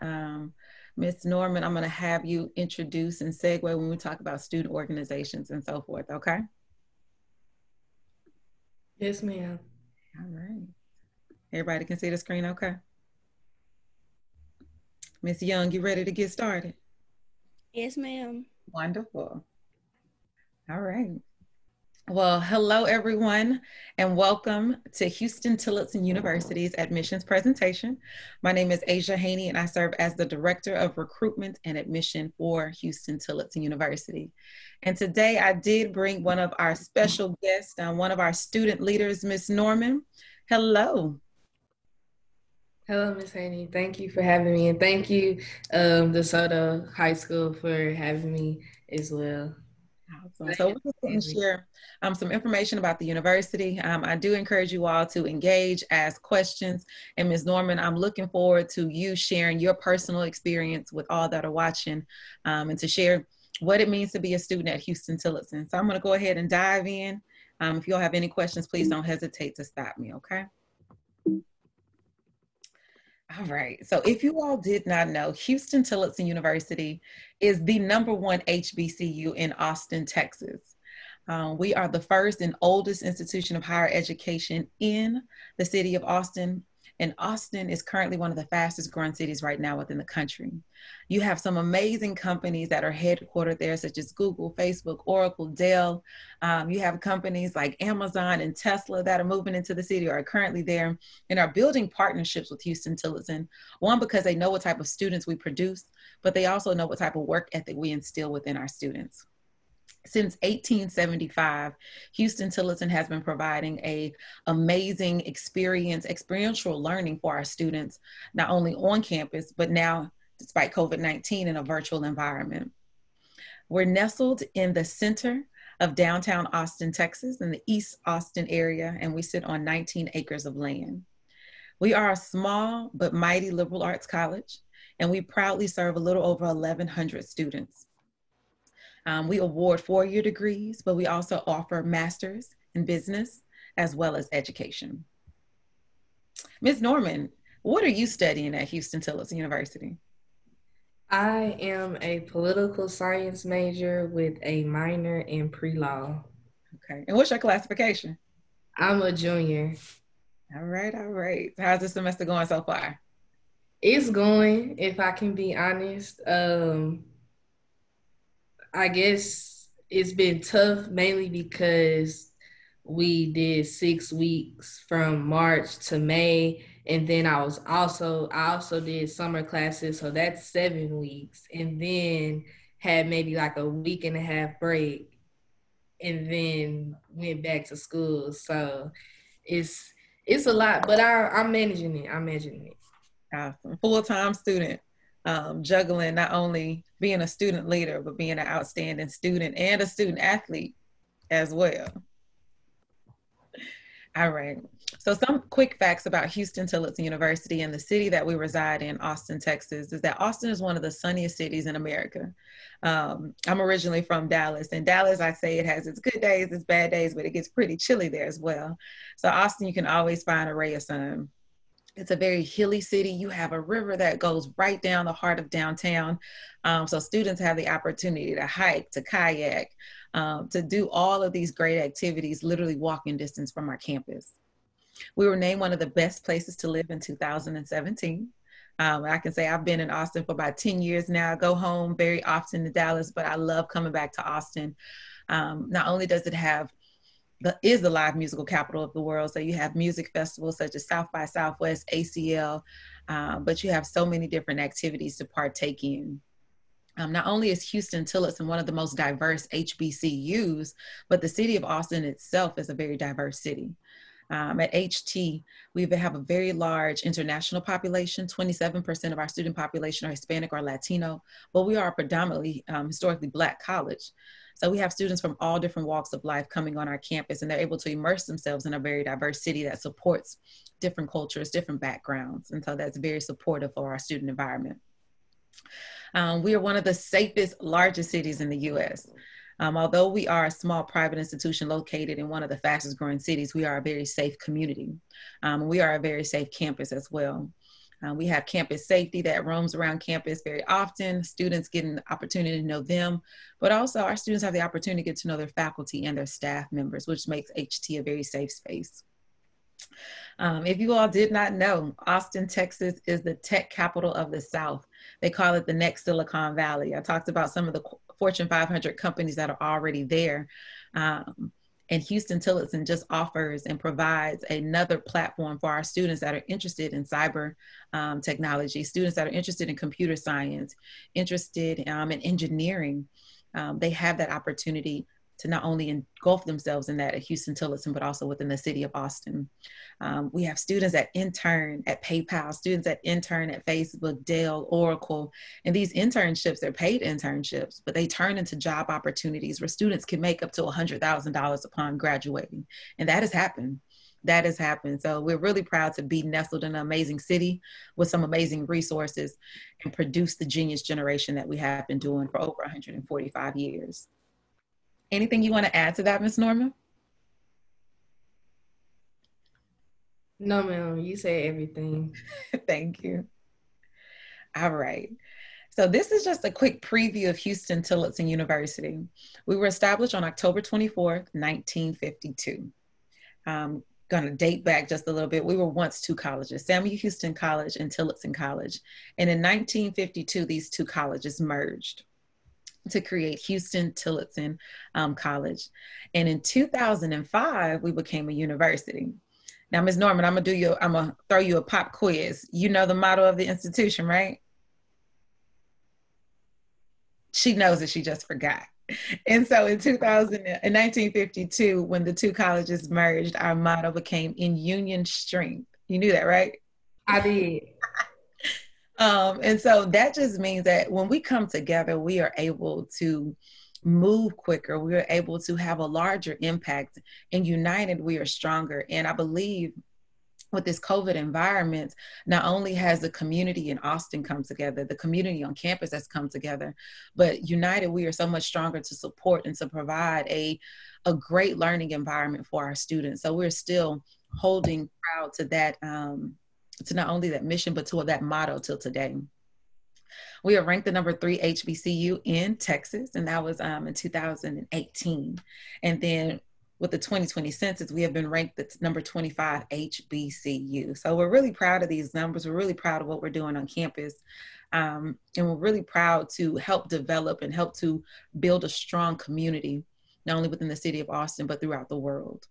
Um, Ms. Norman, I'm going to have you introduce and segue when we talk about student organizations and so forth, okay? Yes, ma'am. All right. Everybody can see the screen, okay? Ms. Young, you ready to get started? Yes, ma'am. Wonderful. All right. Well, hello, everyone, and welcome to Huston-Tillotson University's admissions presentation. My name is Asia Haney, and I serve as the Director of Recruitment and Admission for Huston-Tillotson University. And today I did bring one of our special guests, one of our student leaders, Ms. Norman. Hello. Hello, Miss Haney. Thank you for having me, and thank you, DeSoto High School, for having me as well. Awesome. So we're just going to share some information about the university. I do encourage you all to engage, ask questions. And Ms. Norman, I'm looking forward to you sharing your personal experience with all that are watching and to share what it means to be a student at Huston-Tillotson. So I'm going to go ahead and dive in. If you all have any questions, please don't hesitate to stop me, okay? All right. So if you all did not know, Huston-Tillotson University is the #1 HBCU in Austin, Texas. We are the first and oldest institution of higher education in the city of Austin. And Austin is currently one of the fastest growing cities right now within the country. You have some amazing companies that are headquartered there, such as Google, Facebook, Oracle, Dell. You have companies like Amazon and Tesla that are moving into the city or are currently there and are building partnerships with Huston-Tillotson. One, because they know what type of students we produce, but they also know what type of work ethic we instill within our students. Since 1875, Huston-Tillotson has been providing an amazing experiential learning for our students, not only on campus, but now, despite COVID-19, in a virtual environment. We're nestled in the center of downtown Austin, Texas, in the East Austin area, and we sit on 19 acres of land. We are a small but mighty liberal arts college, and we proudly serve a little over 1,100 students. We award four-year degrees, but we also offer masters in business as well as education. Ms. Norman, what are you studying at Huston-Tillotson University? I am a political science major with a minor in pre-law. Okay, and what's your classification? I'm a junior. All right, all right. How's the semester going so far? It's going, if I can be honest. I guess it's been tough mainly because we did 6 weeks from March to May. And then I also did summer classes, so that's 7 weeks. And then had maybe like a week and a half break and then went back to school. So it's it's a lot, but I'm managing it. I'm managing it. Awesome. Full-time student, juggling not only being a student leader, but being an outstanding student and a student athlete as well. All right. So some quick facts about Huston-Tillotson University and the city that we reside in, Austin, Texas, is that Austin is one of the sunniest cities in America. I'm originally from Dallas, and Dallas, I say it has its good days, its bad days, but it gets pretty chilly there as well. So Austin, you can always find a ray of sun. It's a very hilly city. You have a river that goes right down the heart of downtown. So students have the opportunity to hike, to kayak, to do all of these great activities, literally walking distance from our campus. We were named one of the best places to live in 2017. I can say I've been in Austin for about 10 years now. I go home very often to Dallas, but I love coming back to Austin. Not only does it have is the live musical capital of the world. So you have music festivals such as South by Southwest, ACL, but you have so many different activities to partake in. Not only is Huston-Tillotson one of the most diverse HBCUs, but the city of Austin itself is a very diverse city. At HT, we have a very large international population. 27% of our student population are Hispanic or Latino, but we are a predominantly historically Black college. So we have students from all different walks of life coming on our campus, and they're able to immerse themselves in a very diverse city that supports different cultures, different backgrounds. And so that's very supportive for our student environment. We are one of the safest, largest cities in the US. Although we are a small private institution located in one of the fastest growing cities, we are a very safe community. We are a very safe campus as well. We have campus safety that roams around campus very often. Students get an opportunity to know them, but also our students have the opportunity to get to know their faculty and their staff members, which makes HT a very safe space. If you all did not know, Austin, Texas is the tech capital of the South. They call it the next Silicon Valley. I talked about some of the Fortune 500 companies that are already there. And Huston-Tillotson just offers and provides another platform for our students that are interested in cyber technology, students that are interested in computer science, interested in engineering. They have that opportunity to not only engulf themselves in that at Huston-Tillotson, but also within the city of Austin. We have students that intern at PayPal, students that intern at Facebook, Dell, Oracle, and these internships, they're paid internships, but they turn into job opportunities where students can make up to $100,000 upon graduating. And that has happened. That has happened. So we're really proud to be nestled in an amazing city with some amazing resources and produce the genius generation that we have been doing for over 145 years. Anything you want to add to that, Ms. Norma? No, ma'am, you said everything. Thank you. All right. So this is just a quick preview of Huston-Tillotson University. We were established on October 24th, 1952. Going to date back just a little bit. We were once two colleges, Samuel Houston College and Tillotson College. And in 1952, these two colleges merged to create Huston-Tillotson College. And in 2005, we became a university. Now, Ms. Norman, I'm gonna throw you a pop quiz. You know the motto of the institution, right? She knows it, she just forgot. And so in 1952, when the two colleges merged, our motto became "In Union Strength." You knew that, right? I did. And so that just means that when we come together, we are able to move quicker. We are able to have a larger impact, and united, we are stronger. And I believe with this COVID environment, not only has the community in Austin come together, the community on campus has come together, but united, we are so much stronger to support and to provide a great learning environment for our students. So we're still holding proud to that, to not only that mission, but to that motto till today. We are ranked the number 3 HBCU in Texas, and that was in 2018. And then with the 2020 census, we have been ranked the number 25 HBCU. So we're really proud of these numbers. We're really proud of what we're doing on campus. And we're really proud to help develop and help to build a strong community, not only within the city of Austin, but throughout the world.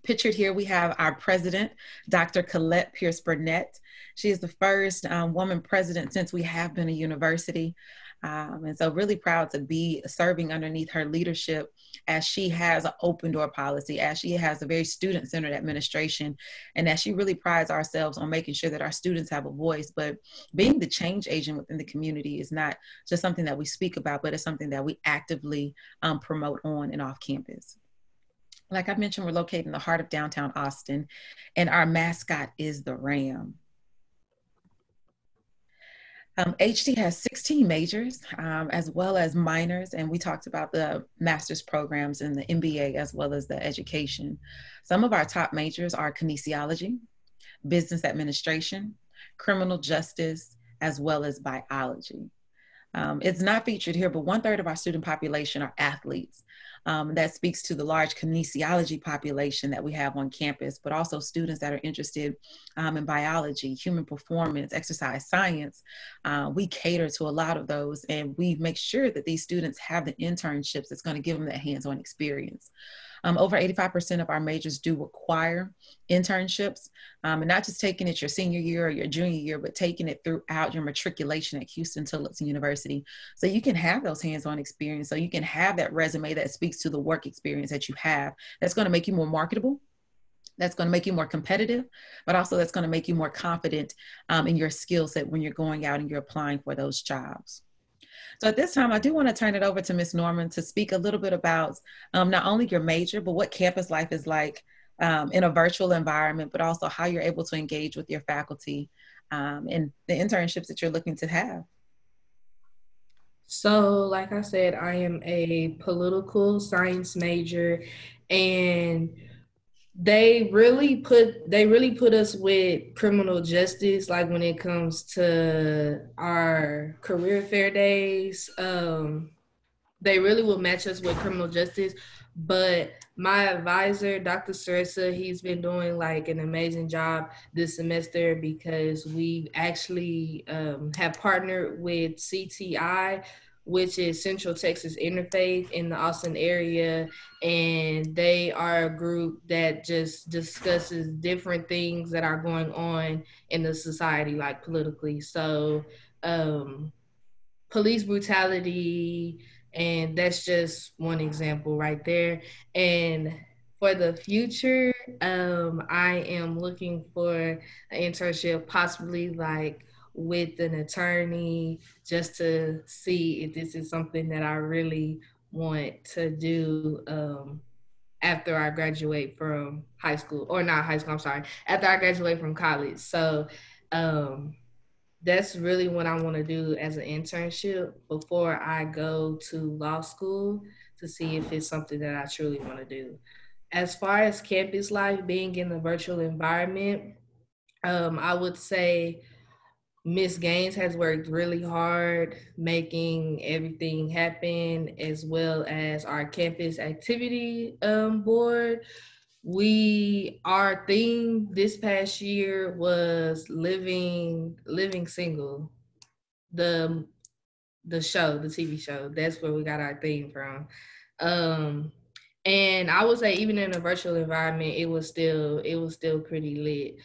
Pictured here, we have our president, Dr. Colette Pierce Burnett. She is the first woman president since we have been a university. And so really proud to be serving underneath her leadership as she has an open door policy, as she has a very student-centered administration, and as she really prides ourselves on making sure that our students have a voice. But being the change agent within the community is not just something that we speak about, but it's something that we actively promote on and off campus. Like I mentioned, we're located in the heart of downtown Austin, and our mascot is the Ram. HT has 16 majors as well as minors, and we talked about the master's programs and the MBA as well as the education. Some of our top majors are kinesiology, business administration, criminal justice, as well as biology. It's not featured here, but 1/3 of our student population are athletes. That speaks to the large kinesiology population that we have on campus, but also students that are interested in biology, human performance, exercise science. We cater to a lot of those, and we make sure that these students have the internships that's going to give them that hands-on experience. Over 85% of our majors do require internships, and not just taking it your senior year or your junior year, but taking it throughout your matriculation at Huston-Tillotson University. So you can have those hands-on experience, so you can have that resume that speaks to the work experience that you have. That's going to make you more marketable. That's going to make you more competitive, but also that's going to make you more confident in your skill set when you're going out and you're applying for those jobs. So at this time, I do want to turn it over to Ms. Norman to speak a little bit about not only your major, but what campus life is like in a virtual environment, but also how you're able to engage with your faculty and the internships that you're looking to have. So, like I said, I am a political science major, and They really put us with criminal justice, like when it comes to our career fair days. They really will match us with criminal justice. But my advisor, Dr. Sarissa, he's been doing like an amazing job this semester because we actually have partnered with CTI, which is Central Texas Interfaith in the Austin area. And they are a group that just discusses different things that are going on in the society, like politically. So, police brutality, and that's just one example right there. And for the future, I am looking for an internship, possibly like with an attorney, just to see if this is something that I really want to do after I graduate from high school, or not high school, I'm sorry, after I graduate from college. So um, that's really what I want to do as an internship before I go to law school, to see if it's something that I truly want to do. As far as campus life, being in the virtual environment, I would say Miss Gaines has worked really hard making everything happen, as well as our campus activity board. Our theme this past year was living single. The the TV show. That's where we got our theme from. Um, and I would say even in a virtual environment, it was still pretty lit.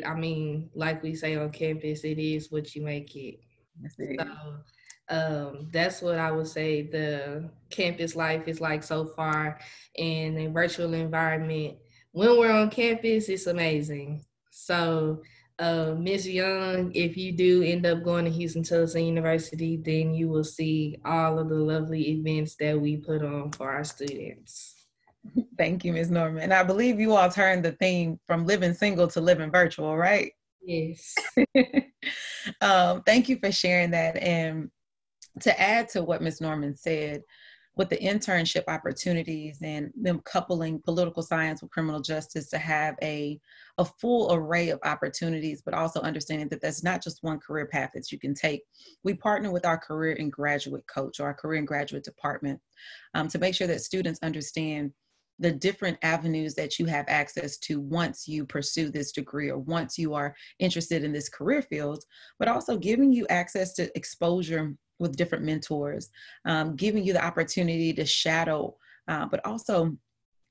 I mean, like we say on campus, it is what you make it. Yes, it is. So that's what I would say the campus life is like so far. In a virtual environment, when we're on campus, it's amazing. So, Ms. Young, if you do end up going to Huston-Tillotson University, then you will see all of the lovely events that we put on for our students. Thank you, Ms. Norman. And I believe you all turned the theme from living single to living virtual, right? Yes. Thank you for sharing that. And to add to what Ms. Norman said, with the internship opportunities and them coupling political science with criminal justice to have a full array of opportunities, but also understanding that that's not just one career path that you can take. We partner with our career and graduate coach or our career and graduate department to make sure that students understand the different avenues that you have access to once you pursue this degree or once you are interested in this career field, but also giving you access to exposure with different mentors, giving you the opportunity to shadow, but also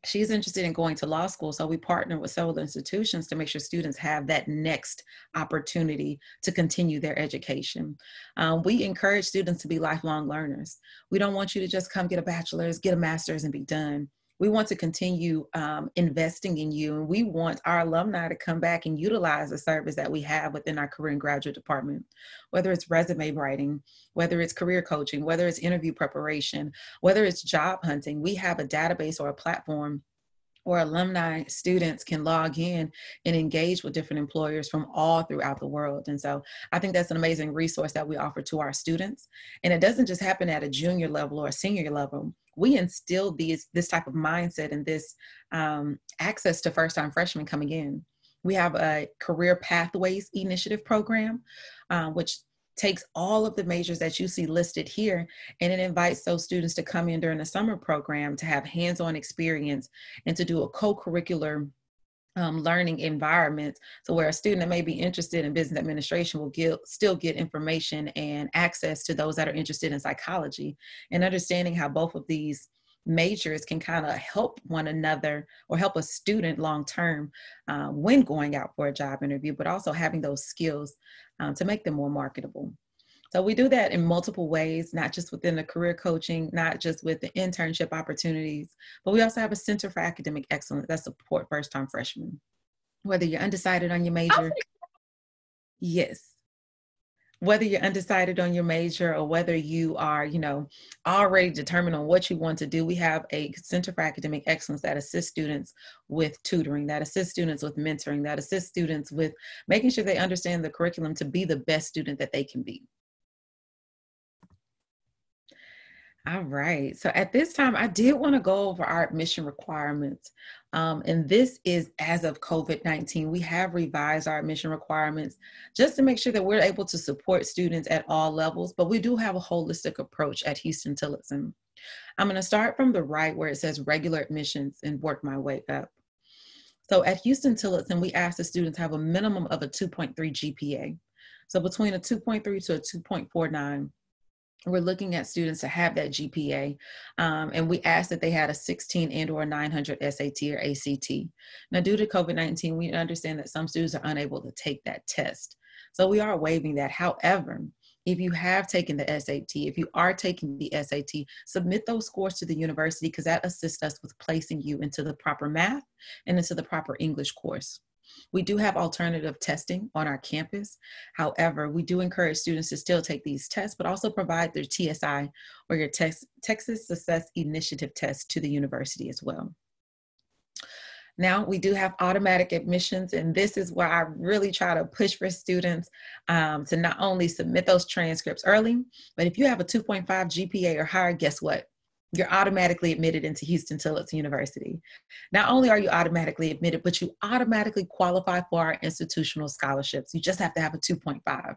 she's interested in going to law school. So we partner with several institutions to make sure students have that next opportunity to continue their education. We encourage students to be lifelong learners. We don't want you to just come get a bachelor's, get a master's and be done. We want to continue investing in you, and we want our alumni to come back and utilize the service that we have within our career and graduate department, whether it's resume writing, whether it's career coaching, whether it's interview preparation, whether it's job hunting. We have a database or a platform where alumni students can log in and engage with different employers from all throughout the world. And so I think that's an amazing resource that we offer to our students. And it doesn't just happen at a junior level or a senior level. We instill this type of mindset and this access to first-time freshmen coming in. We have a career pathways initiative program, which takes all of the majors that you see listed here, and it invites those students to come in during the summer program to have hands-on experience and to do a co-curricular learning environment. So where a student that may be interested in business administration will still get information and access to those that are interested in psychology, and understanding how both of these majors can kind of help one another or help a student long-term when going out for a job interview, but also having those skills to make them more marketable. So we do that in multiple ways, not just within the career coaching, not just with the internship opportunities, but we also have a Center for Academic Excellence that support first-time freshmen. Whether you're undecided on your major, yes. Whether you're undecided on your major or whether you are, already determined on what you want to do, we have a Center for Academic Excellence that assists students with tutoring, that assists students with mentoring, that assists students with making sure they understand the curriculum to be the best student that they can be. All right. So at this time, I did want to go over our admission requirements. And this is as of COVID-19. We have revised our admission requirements just to make sure that we're able to support students at all levels, but we do have a holistic approach at Huston-Tillotson. I'm going to start from the right where it says regular admissions and work my way up. So at Huston-Tillotson, we ask the students have a minimum of a 2.3 GPA. So between a 2.3 to a 2.49, we're looking at students to have that GPA, and we ask that they had a 16 and or 900 SAT or ACT. Now, due to COVID-19, we understand that some students are unable to take that test. So we are waiving that. However, if you have taken the SAT, if you are taking the SAT, submit those scores to the university because that assists us with placing you into the proper math and into the proper English course. We do have alternative testing on our campus. However, we do encourage students to still take these tests, but also provide their TSI or your Texas Success Initiative test to the university as well. Now we do have automatic admissions, and this is where I really try to push for students to not only submit those transcripts early, but if you have a 2.5 GPA or higher, guess what? You're automatically admitted into Huston-Tillotson University. Not only are you automatically admitted, but you automatically qualify for our institutional scholarships. You just have to have a 2.5.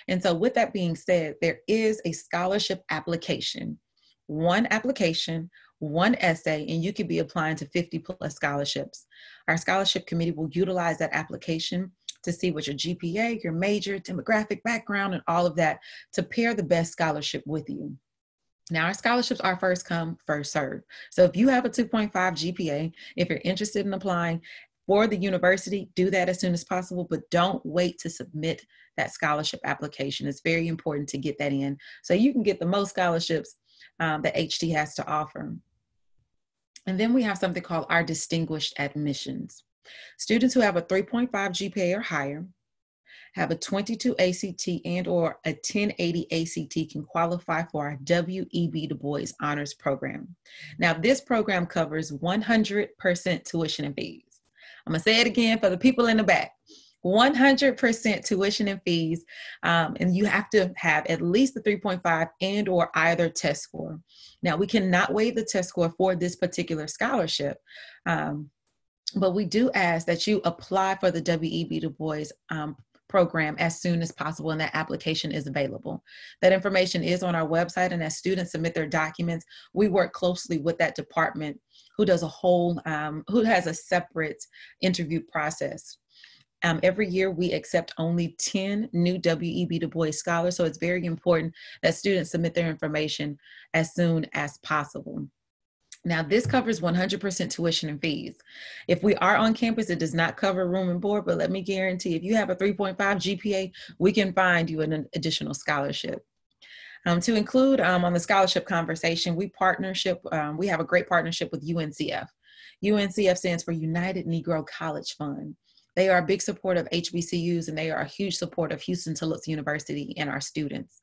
And so with that being said, there is a scholarship application, one essay, and you could be applying to 50 plus scholarships. Our scholarship committee will utilize that application to see what your GPA, your major, demographic background, and all of that to pair the best scholarship with you. Now, our scholarships are first come, first serve. So if you have a 2.5 GPA, if you're interested in applying for the university, do that as soon as possible, but don't wait to submit that scholarship application. It's very important to get that in so you can get the most scholarships that HT has to offer. And then we have something called our distinguished admissions. Students who have a 3.5 GPA or higher, have a 22 ACT and or a 1080 ACT can qualify for our W.E.B. Du Bois Honors Program. Now, this program covers 100% tuition and fees. I'm going to say it again for the people in the back. 100% tuition and fees, and you have to have at least the 3.5 and or either test score. Now, we cannot waive the test score for this particular scholarship, but we do ask that you apply for the W.E.B. Du Bois program as soon as possible, and that application is available. That information is on our website, and as students submit their documents, we work closely with that department who does who has a separate interview process. Every year we accept only 10 new W.E.B. Du Bois scholars, so it's very important that students submit their information as soon as possible. Now, this covers 100% tuition and fees. If we are on campus, it does not cover room and board, but let me guarantee if you have a 3.5 GPA, we can find you an additional scholarship. To include on the scholarship conversation, we have a great partnership with UNCF. UNCF stands for United Negro College Fund. They are a big support of HBCUs, and they are a huge support of Huston-Tillotson University and our students.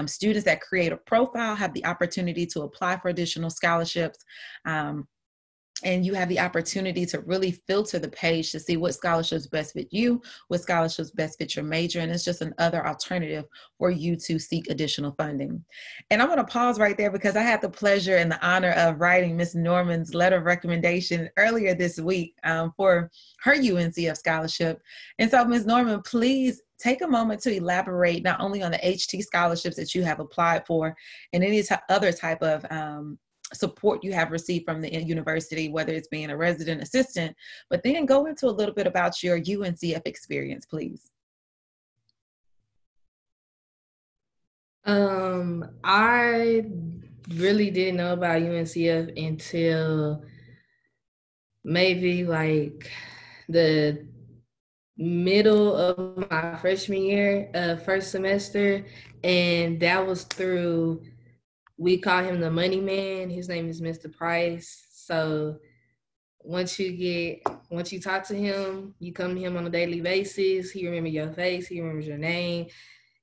Students that create a profile have the opportunity to apply for additional scholarships. And you have the opportunity to really filter the page to see what scholarships best fit you, what scholarships best fit your major, and it's just another alternative for you to seek additional funding. And I'm going to pause right there because I had the pleasure and the honor of writing Ms. Norman's letter of recommendation earlier this week for her UNCF scholarship. And so, Ms. Norman, please take a moment to elaborate not only on the HT scholarships that you have applied for and any other type of support you have received from the university, whether it's being a resident assistant, but then go into a little bit about your UNCF experience, please. I really didn't know about UNCF until maybe like the middle of my freshman year, first semester, and that was through, we call him the money man. His name is Mr. Price. So once you talk to him, you come to him on a daily basis, he remembers your face, he remembers your name,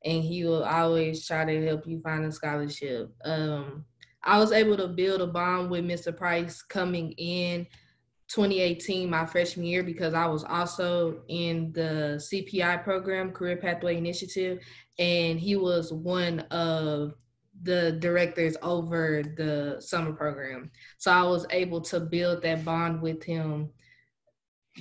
and he will always try to help you find a scholarship. I was able to build a bond with Mr. Price coming in 2018, my freshman year, because I was also in the CPI program, Career Pathway Initiative, and he was one of the directors over the summer program. So I was able to build that bond with him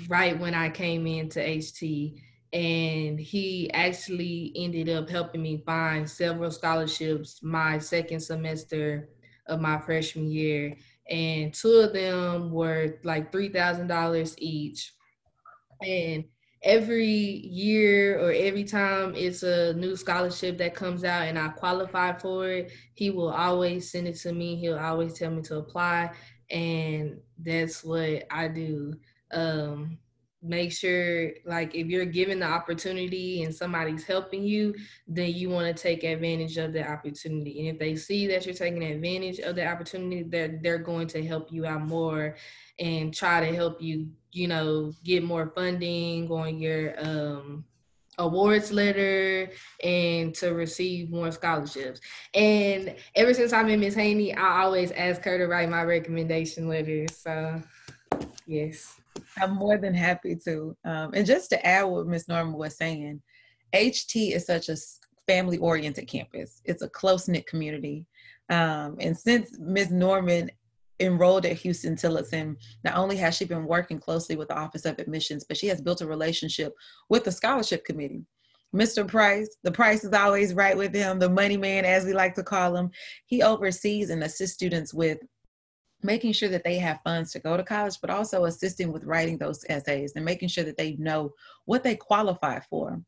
right when I came into HT. And he actually ended up helping me find several scholarships my second semester of my freshman year. And two of them were like $3,000 each. And every year or every time it's a new scholarship that comes out and I qualify for it, he will always send it to me. He'll always tell me to apply. And that's what I do. Make sure, like, if you're given the opportunity and somebody's helping you, then you want to take advantage of the opportunity. And if they see that you're taking advantage of the opportunity, they're going to help you out more and try to help you, get more funding on your awards letter and to receive more scholarships. And ever since I met Miss Haney, I always ask her to write my recommendation letters. So, yes. I'm more than happy to. And just to add what Ms. Norman was saying, HT is such a family-oriented campus. It's a close-knit community. And since Ms. Norman enrolled at Huston-Tillotson, not only has she been working closely with the Office of Admissions, but she has built a relationship with the scholarship committee. Mr. Price, the price is always right with him, the money man, as we like to call him. He oversees and assists students with making sure that they have funds to go to college, but also assisting with writing those essays and making sure that they know what they qualify for.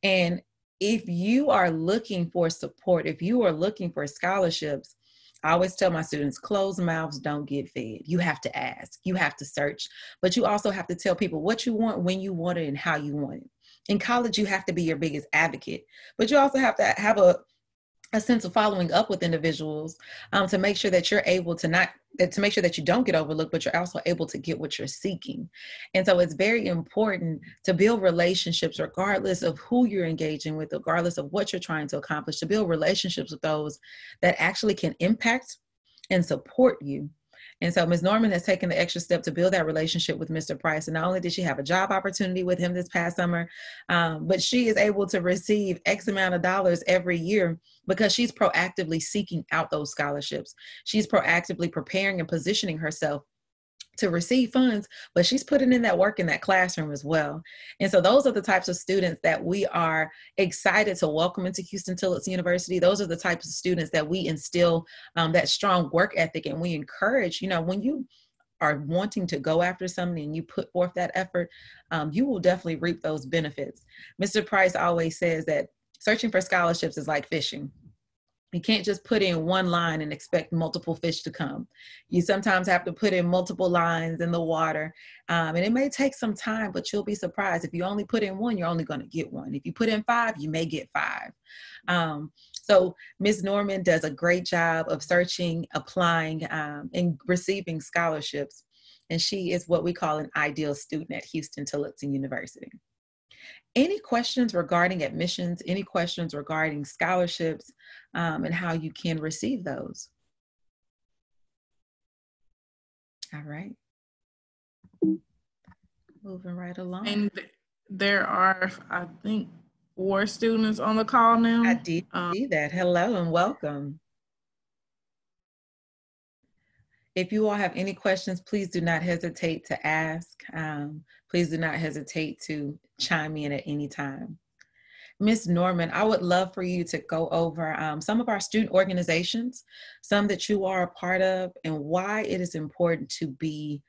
And if you are looking for support, if you are looking for scholarships, I always tell my students, closed mouths don't get fed. You have to ask, you have to search, but you also have to tell people what you want, when you want it, and how you want it. In college, you have to be your biggest advocate, but you also have to have a sense of following up with individuals to make sure that you're able to make sure that you don't get overlooked, but you're also able to get what you're seeking. And so it's very important to build relationships regardless of who you're engaging with, regardless of what you're trying to accomplish, to build relationships with those that actually can impact and support you. And so Ms. Norman has taken the extra step to build that relationship with Mr. Price. And not only did she have a job opportunity with him this past summer, but she is able to receive X amount of dollars every year because she's proactively seeking out those scholarships. She's proactively preparing and positioning herself to receive funds, but she's putting in that work in that classroom as well. And so those are the types of students that we are excited to welcome into Huston-Tillotson University. Those are the types of students that we instill that strong work ethic, and we encourage, when you are wanting to go after something and you put forth that effort, you will definitely reap those benefits. Mr. Price always says that searching for scholarships is like fishing. You can't just put in one line and expect multiple fish to come. You sometimes have to put in multiple lines in the water. And it may take some time, but you'll be surprised. If you only put in one, you're only going to get one. If you put in 5, you may get 5. So Ms. Norman does a great job of searching, applying, and receiving scholarships. And she is what we call an ideal student at Huston-Tillotson University. Any questions regarding admissions, any questions regarding scholarships, and how you can receive those? All right. Moving right along. And there are, I think, 4 students on the call now. I did see that. Hello and welcome. If you all have any questions, please do not hesitate to ask. Please do not hesitate to chime in at any time. Ms. Norman, I would love for you to go over some of our student organizations, some that you are a part of, and why it is important to be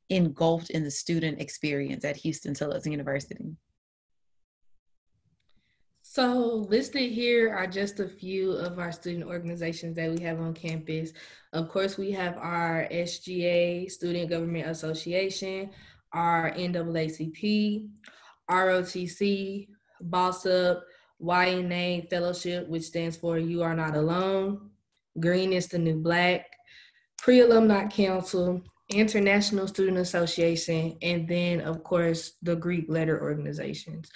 engulfed in the student experience at Huston-Tillotson University. So listed here are just a few of our student organizations that we have on campus. Of course, we have our SGA, Student Government Association, our NAACP, ROTC, Boss Up, YNA Fellowship, which stands for You Are Not Alone, Green is the New Black, Pre-Alumni Council, International Student Association, and then, of course, the Greek letter organizations.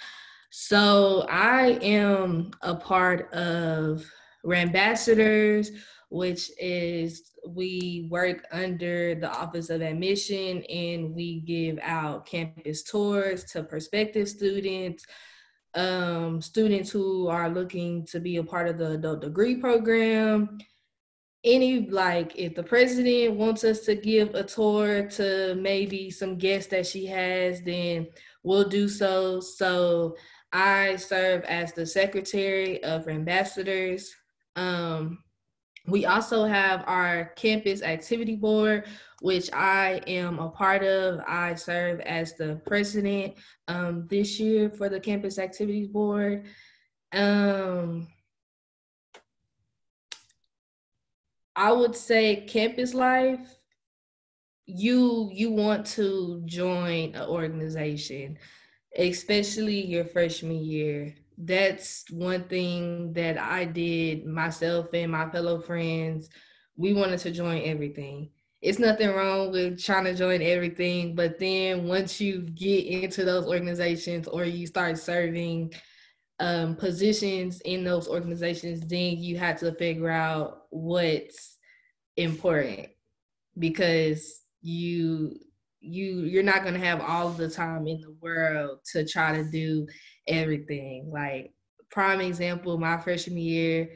So I am a part of Rambassadors, which is we work under the Office of Admission, and we give out campus tours to prospective students, students who are looking to be a part of the adult degree program. If the president wants us to give a tour to maybe some guests that she has, then we'll do so. So I serve as the secretary of ambassadors. We also have our campus activity board, which I am a part of. I serve as the president this year for the campus activities board. I would say campus life, you want to join an organization, especially your freshman year. That's one thing that I did, myself and my fellow friends. We wanted to join everything. It's nothing wrong with trying to join everything, but then once you get into those organizations or you start serving positions in those organizations, then you have to figure out what's important, because you're not going to have all the time in the world to try to do everything. Like, prime example, my freshman year,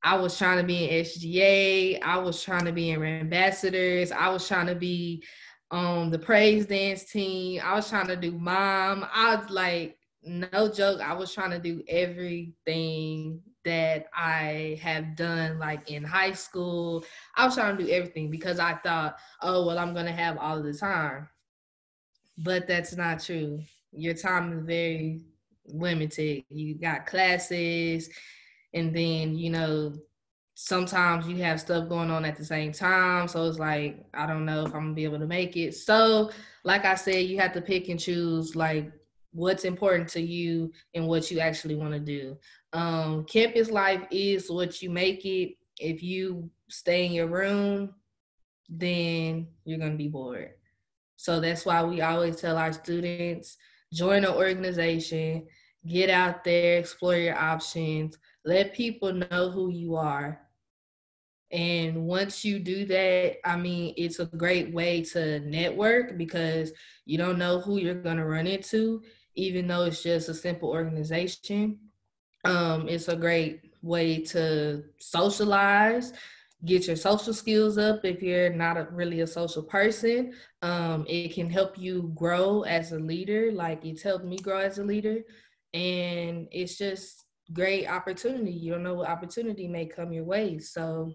I was trying to be in SGA, I was trying to be in ambassadors, I was trying to be on the praise dance team, I was trying to do mom. I was like, no joke, I was trying to do everything that I have done, like in high school. I was trying to do everything because I thought, oh, well, I'm going to have all of the time. But that's not true. Your time is very limited. You got classes, and then, sometimes you have stuff going on at the same time. So it's like, I don't know if I'm going to be able to make it. So, like I said, you have to pick and choose, like, what's important to you and what you actually want to do. Campus life is what you make it. If you stay in your room, then you're going to be bored. So that's why we always tell our students, join an organization, get out there, explore your options, let people know who you are. And once you do that, it's a great way to network, because you don't know who you're going to run into, even though it's just a simple organization. It's a great way to socialize, get your social skills up if you're not really a social person. It can help you grow as a leader, like it's helped me grow as a leader. And it's just great opportunity. You don't know what opportunity may come your way. So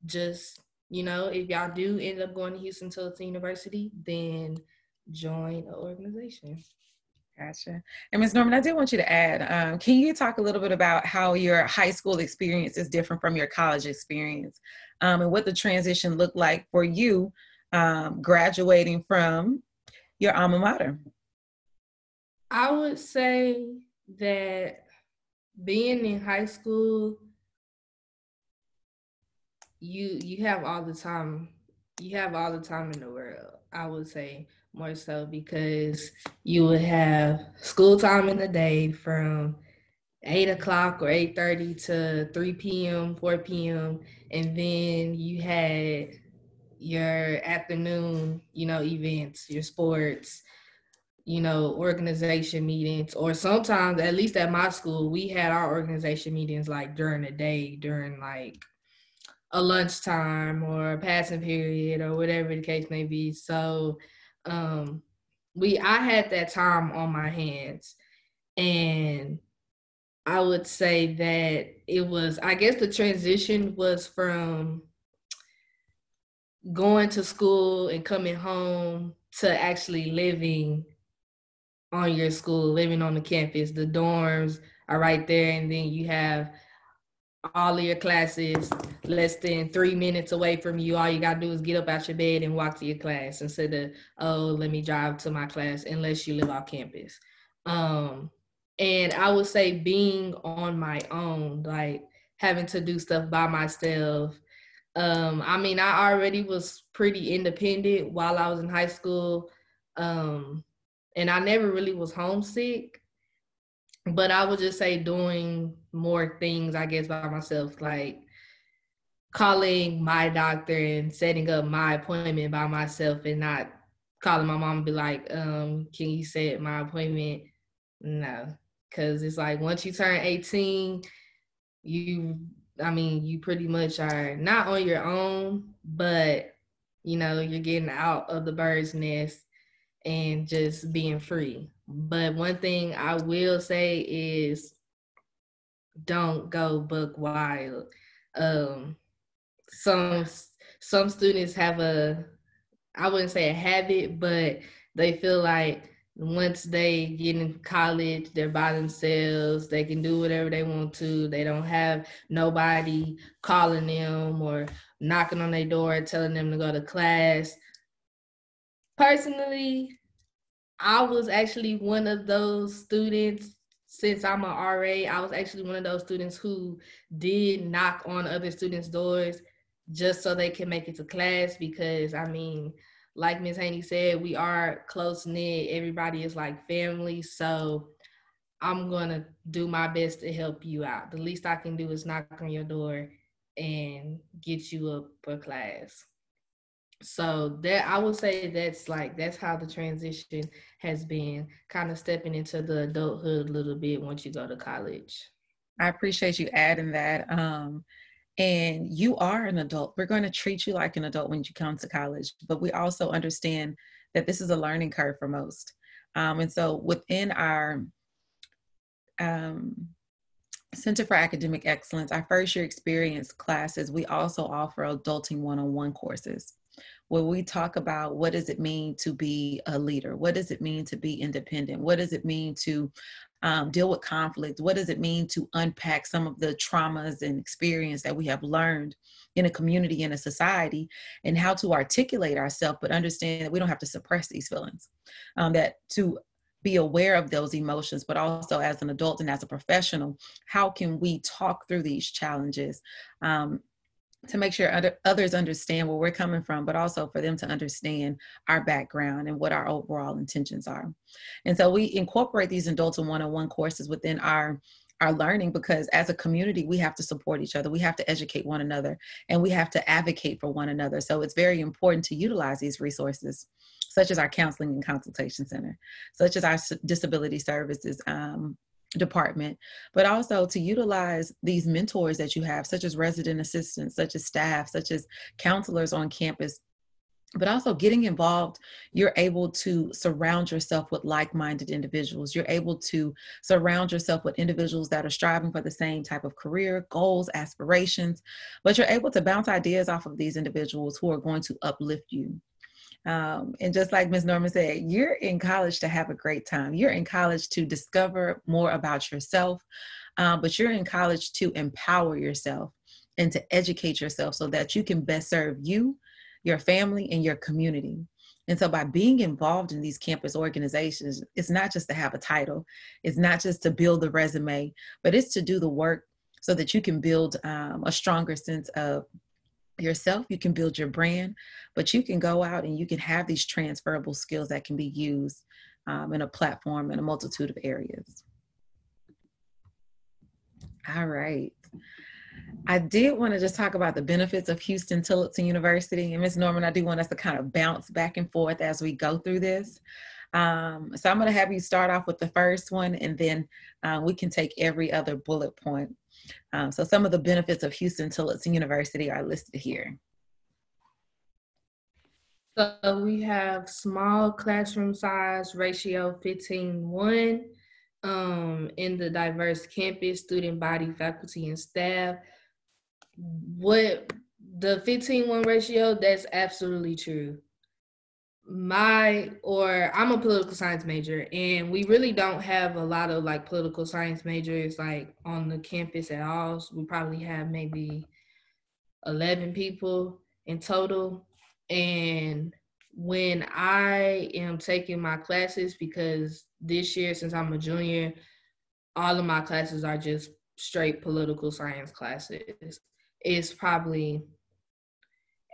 just, if y'all do end up going to Huston-Tillotson University, then join an organization. Gotcha. And Ms. Norman, I did want you to add, can you talk a little bit about how your high school experience is different from your college experience, and what the transition looked like for you graduating from your alma mater? I would say that being in high school, you have all the time. You have all the time in the world, I would say, more so, because you would have school time in the day from 8 o'clock or 8:30 to 3 p.m., 4 p.m. And then you had your afternoon, events, your sports, organization meetings, or sometimes, at least at my school, we had our organization meetings like during the day, during like a lunchtime or a passing period or whatever the case may be. So I had that time on my hands, and I would say that it was, I guess the transition was from going to school and coming home to actually living on your school, living on the campus. The dorms are right there, and then you have all of your classes less than 3 minutes away from you. All you gotta do is get up out your bed and walk to your class, instead of, oh, let me drive to my class, unless you live off campus. And I would say being on my own, like having to do stuff by myself. I already was pretty independent while I was in high school. And I never really was homesick. But I would just say doing more things, I guess, by myself, like calling my doctor and setting up my appointment by myself, and not calling my mom and be like, can you set my appointment? No. because it's like once you turn 18, you pretty much are not on your own, but you're getting out of the bird's nest and just being free. But one thing I will say is don't go buck wild. Some students have I wouldn't say a habit, but they feel like once they get in college, they're by themselves. They can do whatever they want to. They don't have nobody calling them or knocking on their door telling them to go to class. Personally, I was actually one of those students. Since I'm an RA, I was actually one of those students who did knock on other students' doors just so they can make it to class, because like Ms. Haney said, we are close-knit. Everybody is like family. So I'm going to do my best to help you out. The least I can do is knock on your door and get you up for class. So that, I would say that's how the transition has been, kind of stepping into the adulthood a little bit once you go to college. I appreciate you adding that. And you are an adult. We're going to treat you like an adult when you come to college, but we also understand that this is a learning curve for most. And so within our Center for Academic Excellence, our first year experience classes, we also offer adulting one-on-one courses, where we talk about what does it mean to be a leader? What does it mean to be independent? What does it mean to deal with conflict? What does it mean to unpack some of the traumas and experience that we have learned in a community, in a society, and how to articulate ourselves, but understand that we don't have to suppress these feelings, that to be aware of those emotions, but also as an adult and as a professional, how can we talk through these challenges to make sure others understand where we're coming from, but also for them to understand our background and what our overall intentions are. And so we incorporate these adult and one-on-one courses within our learning, because as a community, we have to support each other. We have to educate one another, and we have to advocate for one another. So it's very important to utilize these resources, such as our counseling and consultation center, such as our disability services department, but also to utilize these mentors that you have, such as resident assistants, such as staff, such as counselors on campus. But also getting involved, you're able to surround yourself with like-minded individuals. You're able to surround yourself with individuals that are striving for the same type of career, goals, aspirations, but you're able to bounce ideas off of these individuals who are going to uplift you. And just like Ms. Norman said, you're in college to have a great time. You're in college to discover more about yourself, but you're in college to empower yourself and to educate yourself so that you can best serve you, your family, and your community. And so by being involved in these campus organizations, it's not just to have a title, it's not just to build a resume, but it's to do the work so that you can build a stronger sense of yourself, you can build your brand, but you can go out and you can have these transferable skills that can be used in a platform in a multitude of areas. All right. I did want to just talk about the benefits of Huston-Tillotson University. And Ms. Norman, I do want us to kind of bounce back and forth as we go through this. So I'm going to have you start off with the first one, and then we can take every other bullet point. So some of the benefits of Huston-Tillotson University are listed here. So we have small classroom size ratio 15:1 in the diverse campus, student body, faculty, and staff. What the 15:1 ratio, that's absolutely true. I'm a political science major, and we really don't have a lot of like political science majors like on the campus at all. So we probably have maybe 11 people in total. And when I am taking my classes, because this year, since I'm a junior, all of my classes are just straight political science classes. It's probably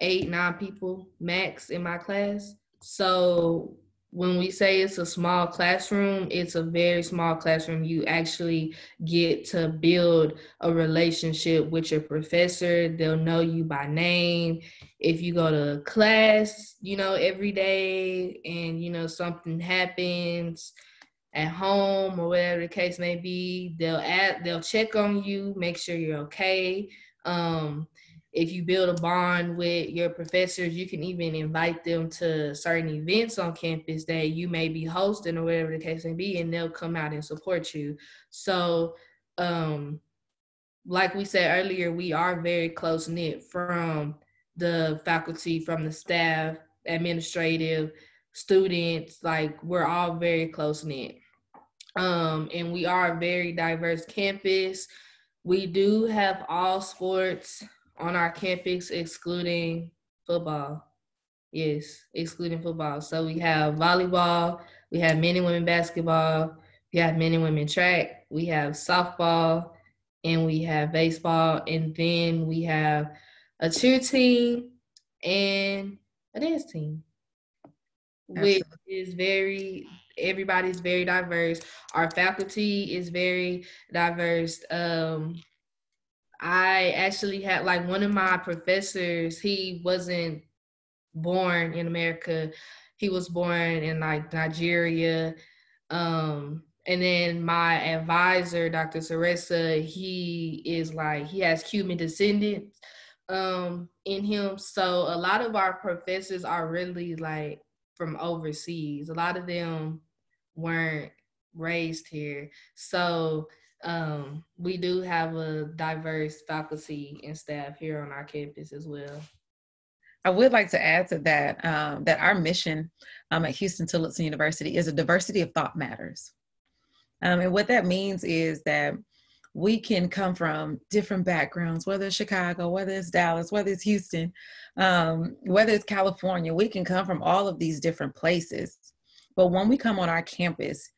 8-9 people max in my class. So when we say it's a small classroom, it's a very small classroom. You actually get to build a relationship with your professor. They'll know you by name. If you go to class, every day and, something happens, at home or whatever the case may be. They'll check on you, make sure you're okay. If you build a bond with your professors, you can even invite them to certain events on campus that you may be hosting or whatever the case may be, and they'll come out and support you. So, like we said earlier, we are very close-knit, from the faculty, from the staff, administrative, students. Like, we're all very close-knit. And we are a very diverse campus. We do have all sports on our campus, excluding football. Yes, excluding football. So we have volleyball, we have men and women basketball, we have men and women track, we have softball, and we have baseball, and then we have a cheer team and a dance team, which is everybody's very diverse. Our faculty is very diverse. I actually had, like, one of my professors, he wasn't born in America. He was born in, like, Nigeria. And then my advisor, Dr. Saresa, he has Cuban descendants in him. So a lot of our professors are really, like, from overseas. A lot of them weren't raised here. So we do have a diverse faculty and staff here on our campus as well. I would like to add to that, that our mission at Huston-Tillotson University is a diversity of thought matters. And what that means is that we can come from different backgrounds, whether it's Chicago, whether it's Dallas, whether it's Houston, whether it's California. We can come from all of these different places. But when we come on our campus,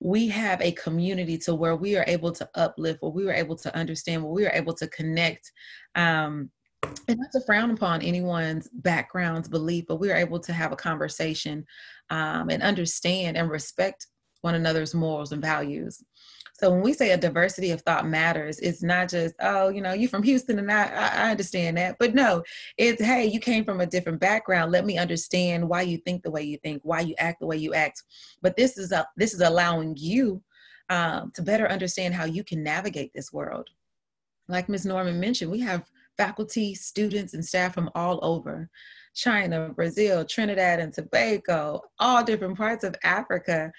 we have a community to where we are able to uplift, where we are able to understand, where we are able to connect, and not to frown upon anyone's backgrounds, belief, but we are able to have a conversation and understand and respect one another's morals and values. So when we say a diversity of thought matters, it's not just, oh, you from Houston and I understand that. But no, it's, hey, you came from a different background. Let me understand why you think the way you think, why you act the way you act. But this is allowing you to better understand how you can navigate this world. Like Ms. Norman mentioned, we have faculty, students, and staff from all over: China, Brazil, Trinidad and Tobago, all different parts of Africa,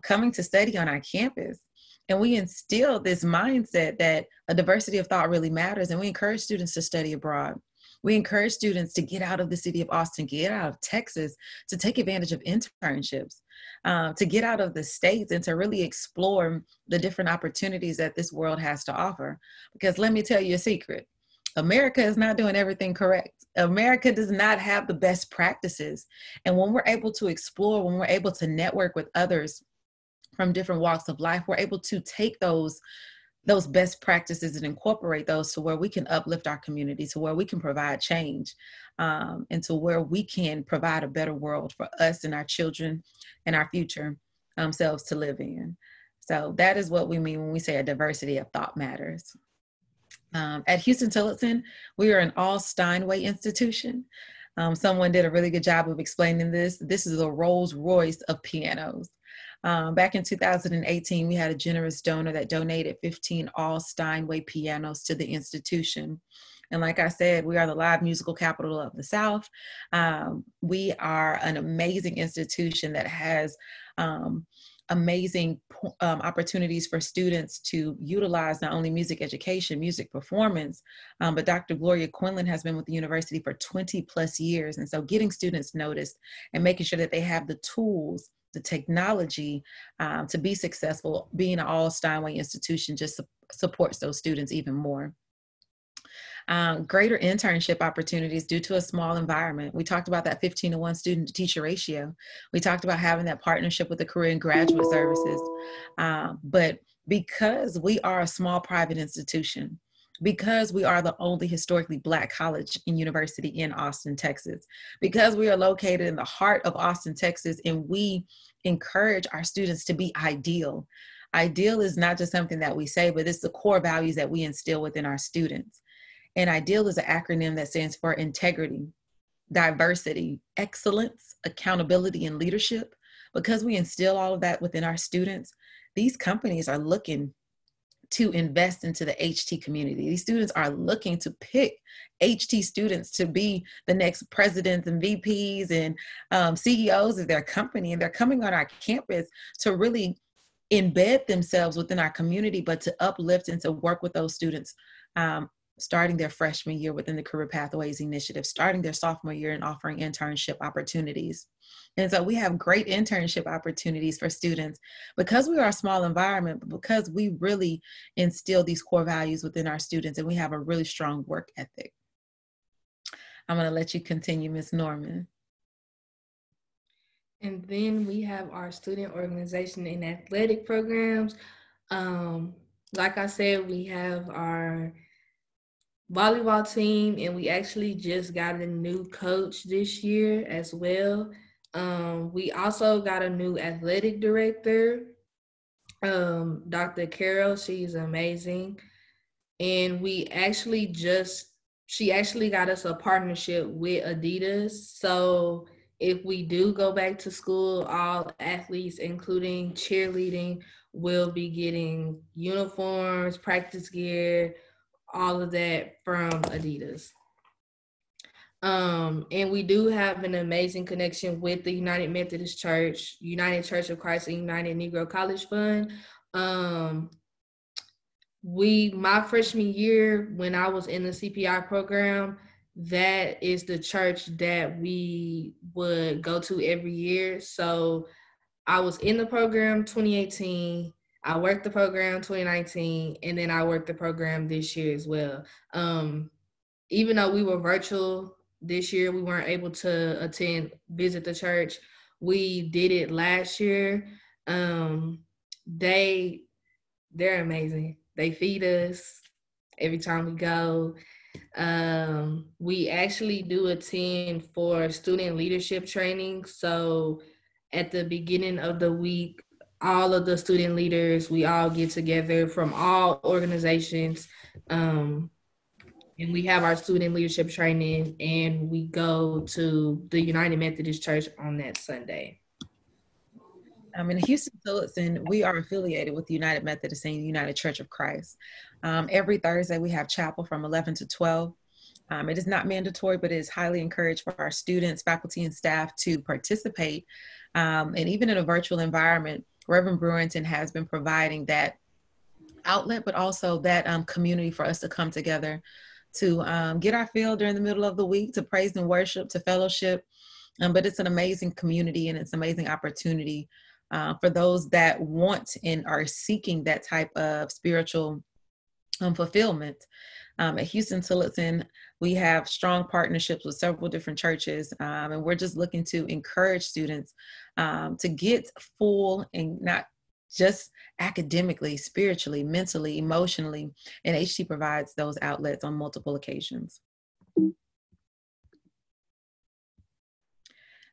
coming to study on our campus. And we instill this mindset that a diversity of thought really matters. And we encourage students to study abroad. We encourage students to get out of the city of Austin, get out of Texas, to take advantage of internships, to get out of the states and to really explore the different opportunities that this world has to offer. Because let me tell you a secret: America is not doing everything correct. America does not have the best practices. And when we're able to explore, when we're able to network with others from different walks of life, we're able to take those best practices and incorporate those to where we can uplift our community, to where we can provide change, and to where we can provide a better world for us and our children and our future selves to live in. So that is what we mean when we say a diversity of thought matters. At Huston-Tillotson, we are an all Steinway institution. Someone did a really good job of explaining this. This is a Rolls Royce of pianos. Back in 2018, we had a generous donor that donated 15 all Steinway pianos to the institution. And like I said, we are the live musical capital of the South. We are an amazing institution that has amazing opportunities for students to utilize not only music education, music performance, but Dr. Gloria Quinlan has been with the university for 20 plus years. And so getting students noticed and making sure that they have the tools, the technology to be successful, being an all Steinway institution just supports those students even more. Greater internship opportunities due to a small environment. We talked about that 15-to-1 student to teacher ratio. We talked about having that partnership with the career and graduate services. But because we are a small private institution, because we are the only historically Black college and university in Austin, Texas, because we are located in the heart of Austin, Texas, and we encourage our students to be ideal. Ideal is not just something that we say, but it's the core values that we instill within our students. And IDEAL is an acronym that stands for integrity, diversity, excellence, accountability and leadership, because we instill all of that within our students, these companies are looking to invest into the HT community. These students are looking to pick HT students to be the next presidents and VPs and CEOs of their company. And they're coming on our campus to really embed themselves within our community, but to uplift and to work with those students, starting their freshman year within the Career Pathways Initiative, starting their sophomore year and offering internship opportunities. And so we have great internship opportunities for students because we are a small environment, but because we really instill these core values within our students and we have a really strong work ethic. I'm going to let you continue, Ms. Norman. And then we have our student organization and athletic programs. Like I said, we have our volleyball team, and we actually just got a new coach this year as well. We also got a new athletic director, Dr. Carol. She's amazing. And she actually got us a partnership with Adidas. So if we do go back to school, all athletes, including cheerleading, will be getting uniforms, practice gear, all of that from Adidas. And we do have an amazing connection with the United Methodist Church, United Church of Christ, and United Negro College Fund. My freshman year, when I was in the CPI program, that is the church that we would go to every year. So I was in the program 2018, I worked the program 2019, and then I worked the program this year as well. Even though we were virtual this year, we weren't able to visit the church. We did it last year. They're amazing. They feed us every time we go. We actually do attend for student leadership training. So at the beginning of the week, all of the student leaders, we all get together from all organizations. And we have our student leadership training, and we go to the United Methodist Church on that Sunday. In Huston-Tillotson, we are affiliated with the United Methodist and United Church of Christ. Every Thursday, we have chapel from 11 to 12. It is not mandatory, but it is highly encouraged for our students, faculty, and staff to participate. And even in a virtual environment, Reverend Brewerton has been providing that outlet, but also that community for us to come together to get our fill during the middle of the week, to praise and worship, to fellowship. But it's an amazing community, and it's an amazing opportunity for those that want and are seeking that type of spiritual fulfillment. At Huston-Tillotson, we have strong partnerships with several different churches, and we're just looking to encourage students to get full, and not just academically, spiritually, mentally, emotionally, and HT provides those outlets on multiple occasions.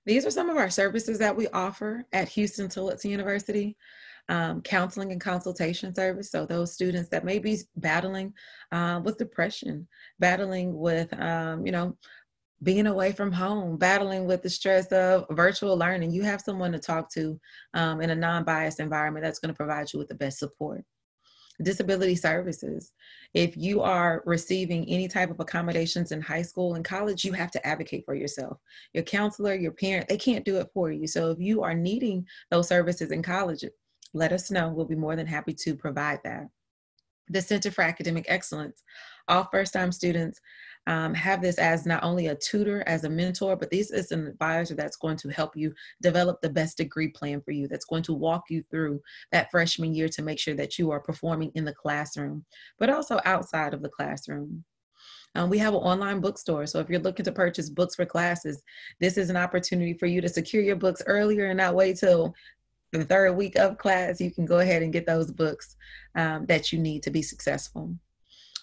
These are some of our services that we offer at Huston-Tillotson University. Counseling and consultation service. So those students that may be battling with depression, battling with, being away from home, battling with the stress of virtual learning, you have someone to talk to in a non-biased environment that's going to provide you with the best support. Disability services. If you are receiving any type of accommodations in high school and college, you have to advocate for yourself. Your counselor, your parent, they can't do it for you. So if you are needing those services in college, let us know. We'll be more than happy to provide that. The Center for Academic Excellence. All first-time students have this as not only a tutor, as a mentor, but this is an advisor that's going to help you develop the best degree plan for you, that's going to walk you through that freshman year to make sure that you are performing in the classroom, but also outside of the classroom. We have an online bookstore. So if you're looking to purchase books for classes, this is an opportunity for you to secure your books earlier and not wait till the third week of class. You can go ahead and get those books that you need to be successful.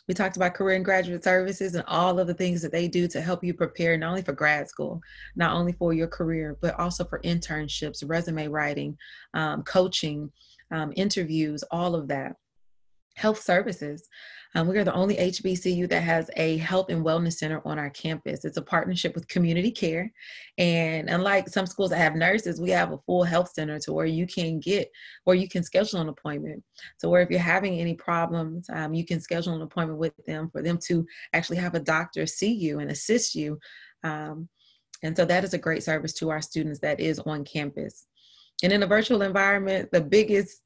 We talked about career and graduate services and all of the things that they do to help you prepare not only for grad school, not only for your career, but also for internships, resume writing, coaching, interviews, all of that. Health services. We are the only HBCU that has a health and wellness center on our campus. It's a partnership with community care. And unlike some schools that have nurses, we have a full health center to where you can schedule an appointment. So where if you're having any problems, you can schedule an appointment with them for them to actually have a doctor see you and assist you. And so that is a great service to our students that is on campus. And in a virtual environment, the biggest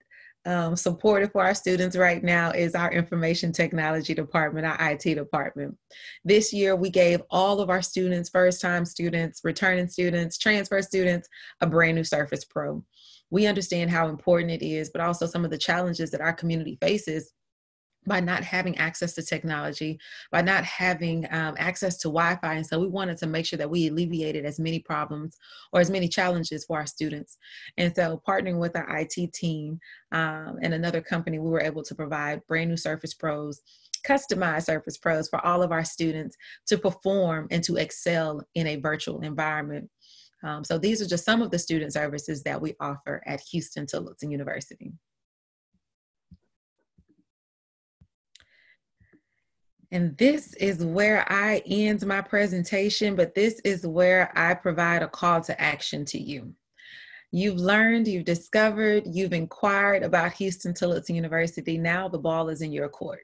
supportive for our students right now is our information technology department, our IT department. This year, we gave all of our students, first-time students, returning students, transfer students, a brand new Surface Pro. We understand how important it is, but also some of the challenges that our community faces by not having access to technology, by not having access to Wi-Fi. And so we wanted to make sure that we alleviated as many problems or as many challenges for our students. And so partnering with our IT team and another company, we were able to provide brand new Surface Pros, customized Surface Pros for all of our students to perform and to excel in a virtual environment. So these are just some of the student services that we offer at Huston-Tillotson University. And this is where I end my presentation, but this is where I provide a call to action to you. You've learned, you've discovered, you've inquired about Huston-Tillotson University. Now the ball is in your court.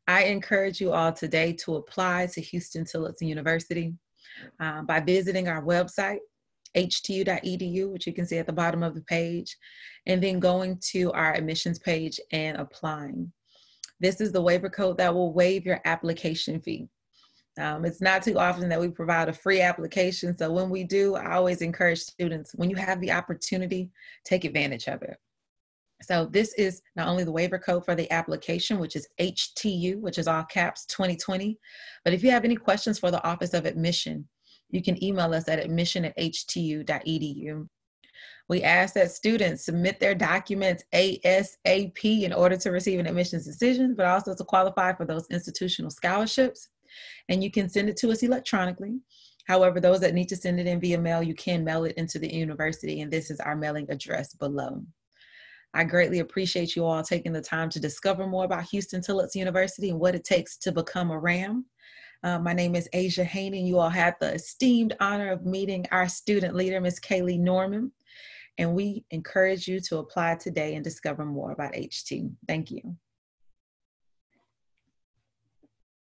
I encourage you all today to apply to Huston-Tillotson University by visiting our website, htu.edu, which you can see at the bottom of the page, and then going to our admissions page and applying. This is the waiver code that will waive your application fee. It's not too often that we provide a free application. So when we do, I always encourage students, when you have the opportunity, take advantage of it. So this is not only the waiver code for the application, which is HTU, which is all caps 2020. But if you have any questions for the Office of Admission, you can email us at admission@htu.edu. We ask that students submit their documents ASAP in order to receive an admissions decision, but also to qualify for those institutional scholarships. And you can send it to us electronically. However, those that need to send it in via mail, you can mail it into the university, and this is our mailing address below. I greatly appreciate you all taking the time to discover more about Huston-Tillotson University and what it takes to become a RAM. My name is Asia Haney, and you all had the esteemed honor of meeting our student leader, Ms. Kaylee Norman. And we encourage you to apply today and discover more about HT. Thank you.